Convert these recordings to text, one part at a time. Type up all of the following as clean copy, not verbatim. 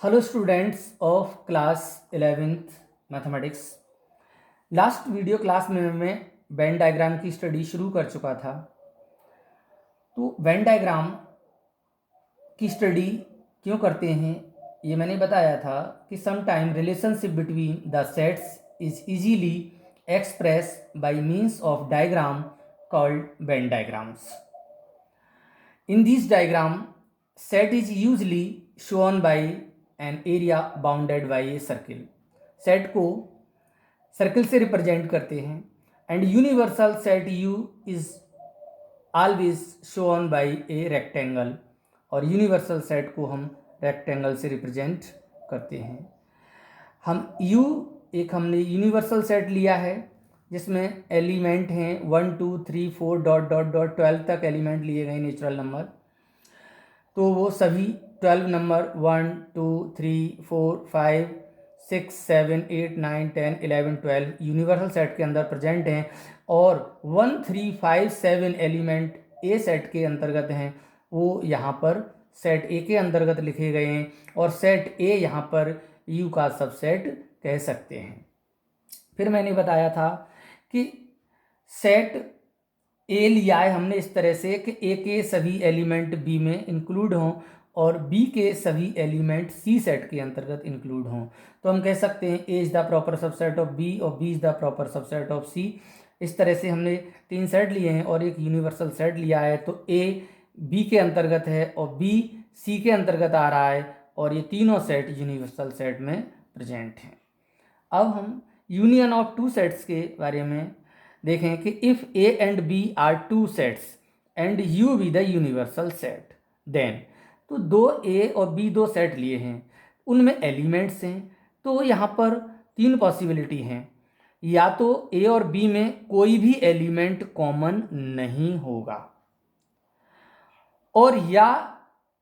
Hello students of class 11th mathematics. Last video class में मैं Venn diagram की study शुरू कर चुका था। तो वेन डायग्राम की स्टडी क्यों करते हैं ये मैंने बताया था कि some time relationship between the sets is easily express by means of diagram called Venn diagrams. In this diagram, set is usually shown by an area bounded by a circle. Set को circle से represent करते हैं and universal set U is always shown by a rectangle, और universal set को हम rectangle से represent करते हैं। हम U एक हमने यूनिवर्सल सेट लिया है जिसमें एलिमेंट हैं 1 2 3 4 डॉट डॉट डॉट 12 तक एलिमेंट लिए गए नेचुरल नंबर। तो वो सभी 12 नंबर 1 2 3 4 5 6 7 8 9 10 11 12 यूनिवर्सल सेट के अंदर प्रेजेंट हैं, और 1 3 5 7 एलिमेंट ए सेट के अंतर्गत हैं, वो यहाँ पर सेट ए के अंतर्गत लिखे गए हैं, और सेट ए यहाँ पर यू का सबसेट कह सकते हैं। फिर मैंने बताया था कि सेट ए लिया है हमने इस तरह से कि ए के सभी एलिमेंट बी में इंक्लूड हों और बी के सभी एलिमेंट सी सेट के अंतर्गत इंक्लूड हों। तो हम कह सकते हैं A is the proper subset of B और B is the proper subset of C. इस तरह से हमने 3 सेट लिए हैं और एक यूनिवर्सल सेट लिया है। तो ए बी के अंतर्गत है और बी सी के अंतर्गत आ रहा है, और ये तीनों सेट यूनिवर्सल सेट में प्रेजेंट हैं। अब हम यूनियन ऑफ टू सेट्स के बारे में देखें कि if A and B are two sets and U be the universal set then, तो दो ए और बी दो सेट लिए हैं, उनमें एलिमेंट्स हैं। तो यहाँ पर 3 पॉसिबिलिटी हैं, या तो ए और बी में कोई भी एलिमेंट कॉमन नहीं होगा, और या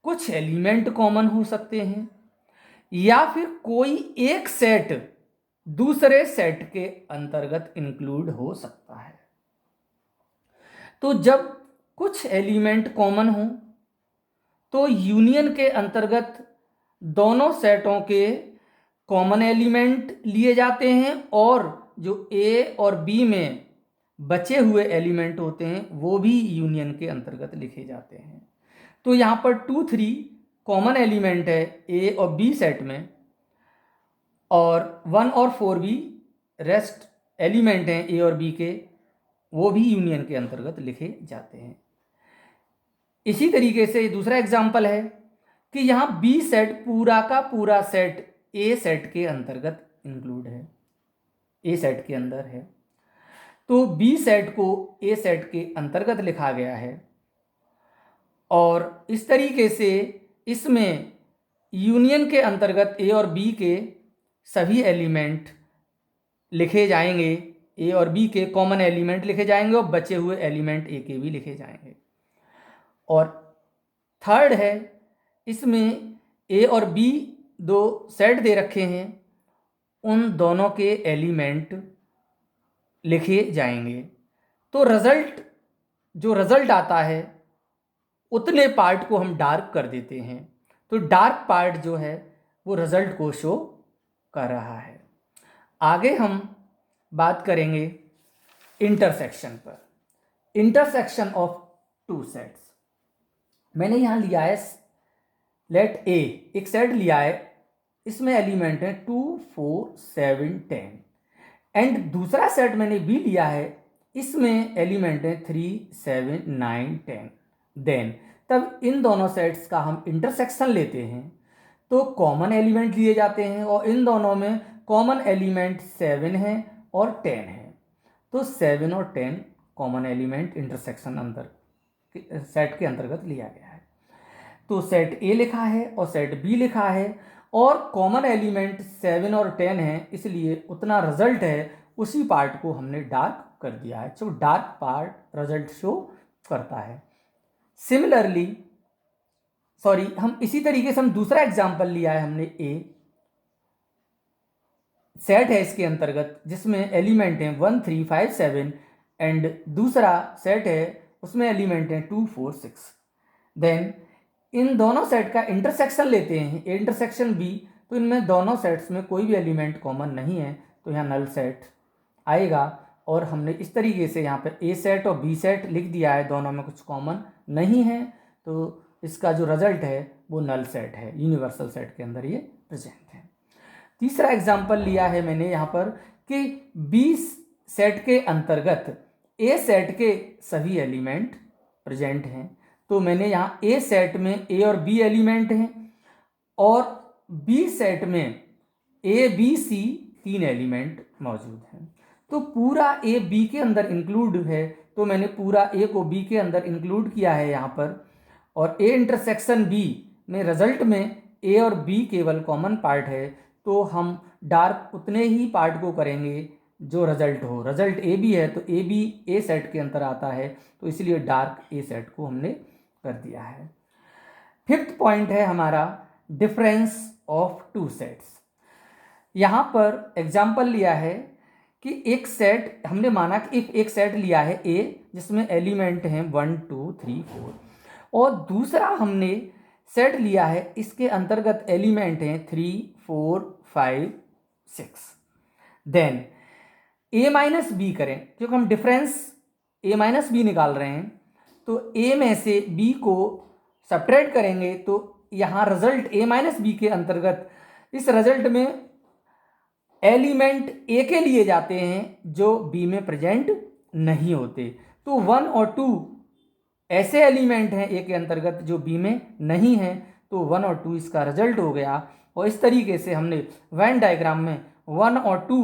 कुछ एलिमेंट कॉमन हो सकते हैं, या फिर कोई एक सेट दूसरे सेट के अंतर्गत इंक्लूड हो सकता है। तो जब कुछ एलिमेंट कॉमन हो तो यूनियन के अंतर्गत दोनों सेटों के कॉमन एलिमेंट लिए जाते हैं, और जो ए और बी में बचे हुए एलिमेंट होते हैं वो भी यूनियन के अंतर्गत लिखे जाते हैं। तो यहाँ पर 2 3 कॉमन एलिमेंट है ए और बी सेट में, और 1 और 4 भी रेस्ट एलिमेंट हैं ए और बी के, वो भी यूनियन के अंतर्गत लिखे जाते हैं। इसी तरीके से दूसरा एग्जाम्पल है कि यहाँ बी सेट पूरा का पूरा सेट ए सेट के अंतर्गत इंक्लूड है, ए सेट के अंदर है, तो बी सेट को ए सेट के अंतर्गत लिखा गया है। और इस तरीके से इसमें यूनियन के अंतर्गत ए और बी के सभी एलिमेंट लिखे जाएंगे, ए और बी के कॉमन एलिमेंट लिखे जाएंगे, और बचे हुए एलिमेंट ए के भी लिखे जाएंगे। और थर्ड है, इसमें ए और बी दो सेट दे रखे हैं, उन दोनों के एलिमेंट लिखे जाएंगे। तो जो रिजल्ट आता है उतने पार्ट को हम डार्क कर देते हैं, तो डार्क पार्ट जो है वो रिजल्ट को शो कर रहा है। आगे हम बात करेंगे इंटरसेक्शन पर। इंटरसेक्शन ऑफ टू सेट्स, मैंने यहाँ लिया है लेट ए, एक सेट लिया है, इसमें एलिमेंट है 2 4 7 10, एंड दूसरा सेट मैंने बी लिया है, इसमें एलिमेंट है 3 7 9 10। देन तब इन दोनों सेट्स का हम इंटरसेक्शन लेते हैं, तो कॉमन एलिमेंट लिए जाते हैं, और इन दोनों में कॉमन एलिमेंट 7 है और 10 है। तो 7 और 10 कॉमन एलिमेंट इंटरसेक्शन सेट के अंतर्गत लिया गया है। तो सेट ए लिखा है और सेट बी लिखा है, और कॉमन एलिमेंट 7 और 10 है, इसलिए उतना रिजल्ट है उसी पार्ट को हमने डार्क कर दिया है। तो डार्क पार्ट रिजल्ट शो करता है। सिमिलरली हम इसी तरीके से हम दूसरा एग्जांपल लिया है, हमने ए सेट है इसके अंतर्गत जिसमें एलिमेंट हैं 1 3 5 7, एंड दूसरा सेट है उसमें एलिमेंट हैं 2 4 6। देन इन दोनों सेट का इंटरसेक्शन लेते हैं, ए इंटरसेक्शन बी, तो इनमें दोनों सेट्स में कोई भी एलिमेंट कॉमन नहीं है, तो यहाँ नल सेट आएगा। और हमने इस तरीके से यहाँ पे ए सेट और बी सेट लिख दिया है, दोनों में कुछ कॉमन नहीं है, तो इसका जो रिजल्ट है वो नल सेट है, यूनिवर्सल सेट के अंदर ये प्रेजेंट है। तीसरा एग्जाम्पल लिया है मैंने यहाँ पर कि बी सेट के अंतर्गत ए सेट के सभी एलिमेंट प्रेजेंट हैं। तो मैंने यहाँ ए सेट में ए और बी एलिमेंट हैं और बी सेट में ए बी सी तीन एलिमेंट मौजूद हैं। तो पूरा ए बी के अंदर इंक्लूड है, तो मैंने पूरा ए को बी के अंदर इंक्लूड किया है यहाँ पर। और ए इंटरसेक्शन बी में रिजल्ट में ए और बी केवल कॉमन पार्ट है, तो हम डार्क उतने ही पार्ट को करेंगे जो रिजल्ट हो। रिजल्ट ए बी है तो ए बी ए सेट के अंदर आता है, तो इसलिए डार्क ए सेट को हमने कर दिया है। फिफ्थ पॉइंट है हमारा डिफरेंस ऑफ टू सेट्स। यहाँ पर एग्जाम्पल लिया है कि एक सेट, हमने माना कि एक सेट लिया है ए जिसमें एलिमेंट हैं 1 2 3 4, और दूसरा हमने सेट लिया है इसके अंतर्गत एलिमेंट हैं 3 4 5 6। देन ए माइनस बी करें, क्योंकि हम डिफरेंस ए माइनस बी निकाल रहे हैं, तो ए में से बी को सब्ट्रैक्ट करेंगे, तो यहाँ रिजल्ट ए माइनस बी के अंतर्गत इस रिजल्ट में एलिमेंट ए के लिए जाते हैं जो बी में प्रेजेंट नहीं होते। तो 1 और 2 ऐसे एलिमेंट हैं ए के अंतर्गत जो बी में नहीं हैं, तो 1 और 2 इसका रिजल्ट हो गया। और इस तरीके से हमने वेन डायग्राम में 1 और 2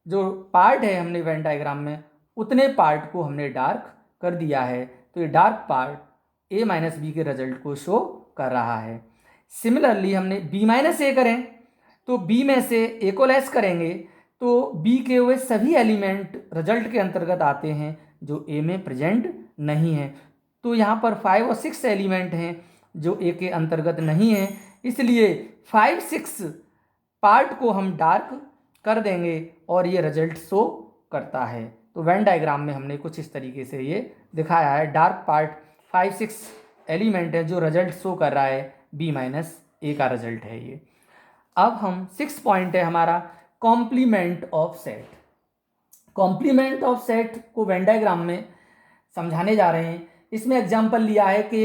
जो पार्ट है हमने वेन डायग्राम में उतने पार्ट को हमने डार्क कर दिया है, तो ये dark part A minus B के रिजल्ट को शो कर रहा है। सिमिलरली हमने बी माइनस ए करें, तो बी में से ए को लेस करेंगे, तो बी के हुए सभी एलिमेंट रिजल्ट के अंतर्गत आते हैं जो ए में प्रेजेंट नहीं है। तो यहाँ पर 5 और 6 एलिमेंट हैं जो ए के अंतर्गत नहीं है, इसलिए 5 6 पार्ट को हम डार्क कर देंगे और ये रिजल्ट शो करता है। तो वेन डायग्राम में हमने कुछ इस तरीके से ये दिखाया है, डार्क पार्ट 5 6 एलिमेंट है जो रिजल्ट शो कर रहा है, बी माइनस ए का रिजल्ट है ये। अब हम 6 पॉइंट है हमारा complement of set. Complement of set को वेन डायग्राम में समझाने जा रहे हैं। इसमें एग्जाम्पल लिया है कि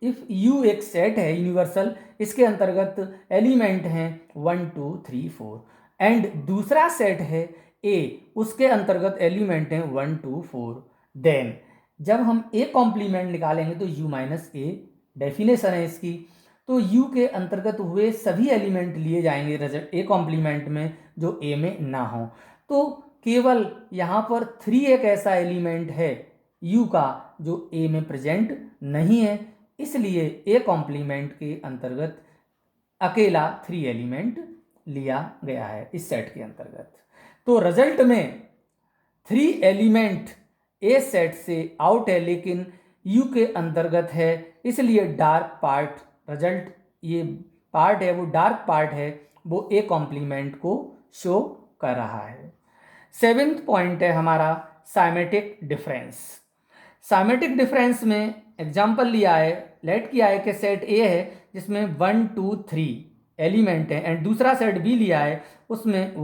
इफ यू एक सेट है यूनिवर्सल, इसके अंतर्गत एलिमेंट हैं 1 2 3 4, एंड दूसरा सेट है ए, उसके अंतर्गत एलिमेंट हैं 1 2 4। देन जब हम ए कॉम्प्लीमेंट निकालेंगे तो यू माइनस ए डेफिनेशन है इसकी, तो यू के अंतर्गत हुए सभी एलिमेंट लिए जाएंगे रिजल्ट ए कॉम्प्लीमेंट में जो ए में ना हो। तो केवल यहाँ पर 3 एक ऐसा एलिमेंट है यू का जो ए में प्रेजेंट नहीं है, इसलिए ए कॉम्प्लीमेंट के अंतर्गत अकेला 3 एलिमेंट लिया गया है इस सेट के अंतर्गत। तो रिजल्ट में 3 एलिमेंट ए सेट से आउट है लेकिन यू के अंतर्गत है, इसलिए डार्क पार्ट रिजल्ट ये पार्ट है वो डार्क पार्ट है, वो ए कॉम्प्लीमेंट को शो कर रहा है। 7th पॉइंट है हमारा साइमेटिक डिफरेंस। साइमेटिक डिफरेंस में एग्जाम्पल लिया है, लेट किया है कि सेट ए है जिसमें 1 2 3 एलिमेंट है, एंड दूसरा सेट बी लिया है उसमें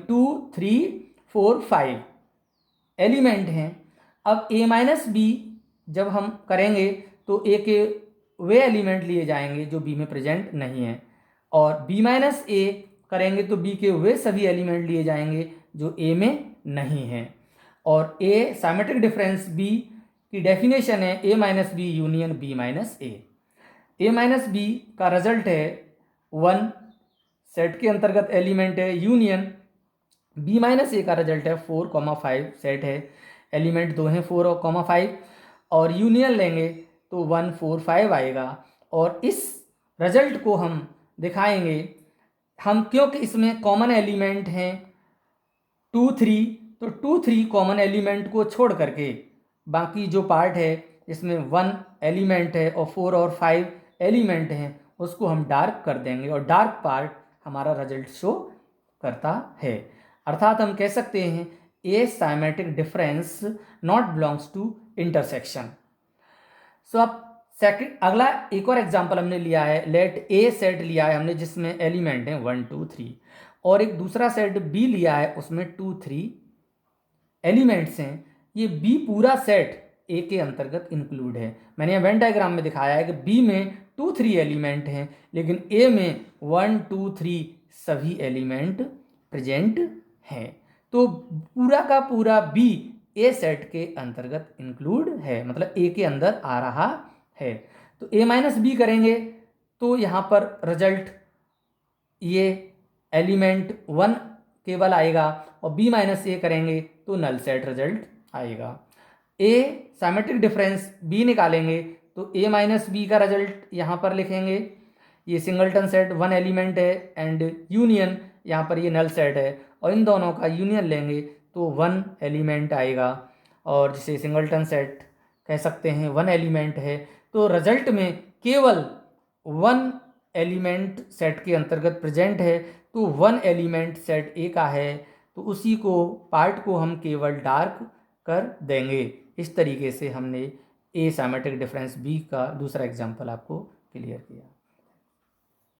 2 3 4 5 एलिमेंट हैं। अब ए माइनस बी जब हम करेंगे तो ए के वे एलिमेंट लिए जाएंगे जो बी में प्रेजेंट नहीं है, और बी माइनस ए करेंगे तो बी के वे सभी एलिमेंट लिए जाएंगे जो ए में नहीं है। और ए साइमेट्रिक डिफरेंस बी की डेफिनेशन है A minus B union B minus A. A minus B का रिजल्ट है 1, सेट के अंतर्गत एलिमेंट है, यूनियन बी माइनस ए का रिजल्ट है 4 5, सेट है एलिमेंट 2 हैं 4 और 5, और यूनियन लेंगे तो 1 4 5 आएगा। और इस रिजल्ट को हम दिखाएंगे हम, क्योंकि इसमें कॉमन एलिमेंट हैं 2 3, तो 2 3 कॉमन एलिमेंट को छोड़ करके बाकी जो पार्ट है इसमें 1 एलिमेंट है और 4 और 5 एलिमेंट हैं उसको हम डार्क कर देंगे, और डार्क पार्ट हमारा रिजल्ट शो करता है। अर्थात हम कह सकते हैं A symmetric difference not belongs to intersection. So अब सेकंड अगला एक और एग्जांपल हमने लिया है, लेट ए सेट लिया है हमने जिसमें एलिमेंट हैं 1 2 3, और एक दूसरा सेट बी लिया है उसमें 2 3 एलिमेंट्स हैं। ये बी पूरा सेट ए के अंतर्गत इंक्लूड है। मैंने वेन डायग्राम में दिखाया है कि बी में 2 3 एलिमेंट हैं, लेकिन ए में 1 2 3 सभी एलिमेंट प्रेजेंट हैं। तो पूरा का पूरा बी ए सेट के अंतर्गत इंक्लूड है, मतलब ए के अंदर आ रहा है। तो ए माइनस बी करेंगे तो यहाँ पर रिजल्ट ये एलिमेंट 1 केवल आएगा, और बी माइनस ए करेंगे तो नल सेट रिजल्ट आएगा। ए साइमेट्रिक डिफरेंस बी निकालेंगे तो ए माइनस बी का रिजल्ट यहाँ पर लिखेंगे। ये सिंगलटन सेट 1 एलिमेंट है एंड यूनियन यहाँ पर ये नल सेट है, और इन दोनों का यूनियन लेंगे तो 1 एलिमेंट आएगा, और जिसे सिंगलटन सेट कह सकते हैं 1 एलिमेंट है। तो रिजल्ट में केवल 1 एलिमेंट सेट के अंतर्गत प्रेजेंट है, तो 1 एलिमेंट सेट ए का है, तो उसी को पार्ट को हम केवल डार्क कर देंगे। इस तरीके से हमने ए सिमेट्रिक डिफरेंस बी का दूसरा एग्जांपल आपको क्लियर किया।